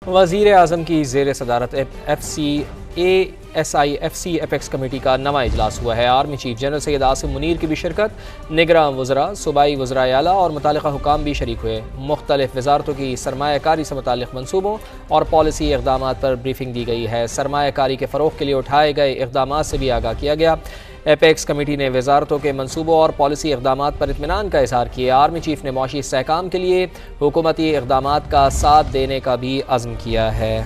वज़ीर आज़म की ज़ेर सदारत ASIFC एपेक्स कमेटी का नवा इजलास हुआ है। Army chief general Syed Asim Munir की भी शिरकत, निगरान वज़रा, सूबाई वज़राए आला और मुतालिका हुकाम भी शरीक हुए। मुख्तलिफ वजारतों की सरमायाकारी से मुताल्लिक़ मनसूबों और पॉलिसी इक़दाम पर ब्रीफिंग दी गई है। सरमायाकारी के फ़रोग़ के लिए उठाए गए इक़दाम से भी आगाह किया गया। एपेक्स कमेटी ने वजारतों के मनसूबों और पॉलिसी इक़दाम पर इत्मीनान का इज़हार किया। आर्मी चीफ ने मौशी इस्तेहकाम के लिए हुकूमती इक़दाम का साथ देने का भी अज़्म किया है।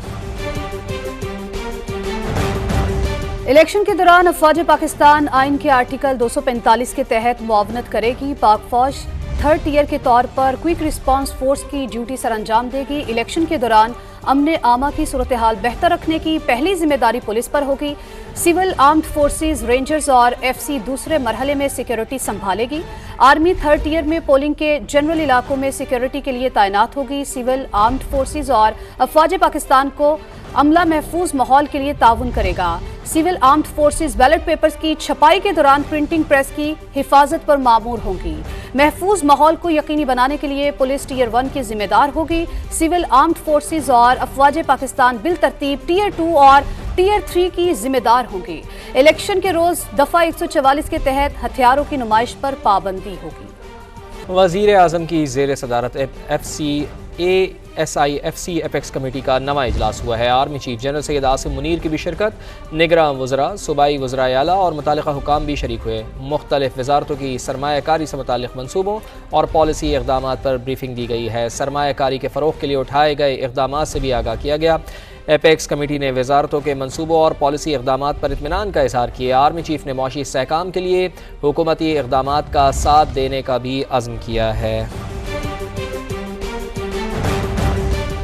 इलेक्शन के दौरान अफवाज पाकिस्तान आइन के आर्टिकल 245 के तहत मुआवनत करेगी। पाक फौज थर्ड टियर के तौर पर क्विक रिस्पांस फोर्स की ड्यूटी सर अंजाम देगी। इलेक्शन के दौरान अमन आमा की सूरत हाल बेहतर रखने की पहली जिम्मेदारी पुलिस पर होगी। सिविल आर्म्ड फोर्सेज, रेंजर्स और FC दूसरे मरहले में सिक्योरिटी संभालेगी। आर्मी थर्ड टियर में पोलिंग के जनरल इलाकों में सिक्योरिटी के लिए तैनात होगी। सिविल आर्म्ड फोर्सेज और अफवाज पाकिस्तान को अमला महफूज माहौल के लिए ताउन करेगा। Civil armed forces ballot papers की छपाई के दौरान प्रिंटिंग प्रेस की हिफाजत पर मामूर होंगी। महफूज माहौल को यकीनी बनाने के लिए पुलिस टियर 1 की जिम्मेदार होगी। सिविल आर्म्ड फोर्सेज और अफवाज पाकिस्तान बिल तरतीब टियर 2 और टियर 3 की जिम्मेदार होंगी। इलेक्शन के रोज दफा 144 के तहत हथियारों की नुमाइश पर पाबंदी होगी। वज़ीर आज़म की ज़ेर सदारत ASIFC एपेक्स कमेटी का नवा इजलास हुआ है। Army chief general Syed Asim Munir की भी शिरकत, निगरान वज़रा, सूबाई वज़राए आला और मुतालिका हुकाम भी शरीक हुए। मुख्तलिफ वजारतों की सरमायाकारी से मुताल्लिक़ मनसूबों और पॉलिसी इक़दाम पर ब्रीफिंग दी गई है। सरमायाकारी के फ़रोग़ के लिए उठाए गए इक़दाम से भी आगाह किया गया। एपेक्स कमेटी ने वजारतों के मनसूबों और पॉलिसी इक़दाम पर इत्मीनान का इज़हार किया। आर्मी चीफ ने मौशी इस्तेहकाम के लिए हुकूमती इक़दाम का साथ देने का भी अज़्म किया है।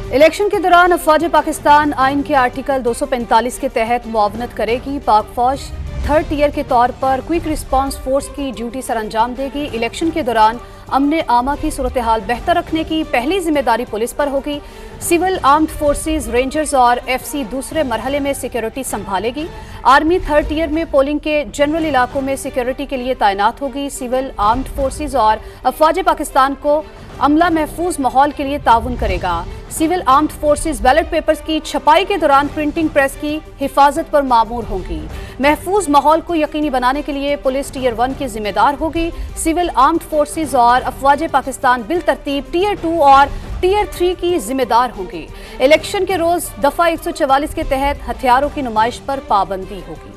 इलेक्शन के दौरान अफवाज पाकिस्तान आइन के आर्टिकल 245 के तहत मुआवनत करेगी। पाक फौज थर्ड टियर के तौर पर क्विक रिस्पांस फोर्स की ड्यूटी सर अंजाम देगी। इलेक्शन के दौरान अमन आमा की सूरत हाल बेहतर रखने की पहली जिम्मेदारी पुलिस पर होगी। सिविल आर्म्ड फोर्सेज, रेंजर्स और FC दूसरे मरहले में सिक्योरिटी संभालेगी। आर्मी थर्ड टियर में पोलिंग के जनरल इलाकों में सिक्योरिटी के लिए तैनात होगी। सिविल आर्म्ड फोर्सेज और अफवाज पाकिस्तान को अमला महफूज माहौल के लिए ताउन करेगा। Civil armed forces ballot papers की छपाई के दौरान प्रिंटिंग प्रेस की हिफाजत पर मामूर होंगी। महफूज माहौल को यकीनी बनाने के लिए पुलिस टियर 1 की जिम्मेदार होगी। सिविल आर्म्ड फोर्सेज और अफवाज पाकिस्तान बिल तरतीब टियर 2 और टियर 3 की जिम्मेदार होंगी। इलेक्शन के रोज दफा 144 के तहत हथियारों की नुमाइश पर पाबंदी होगी।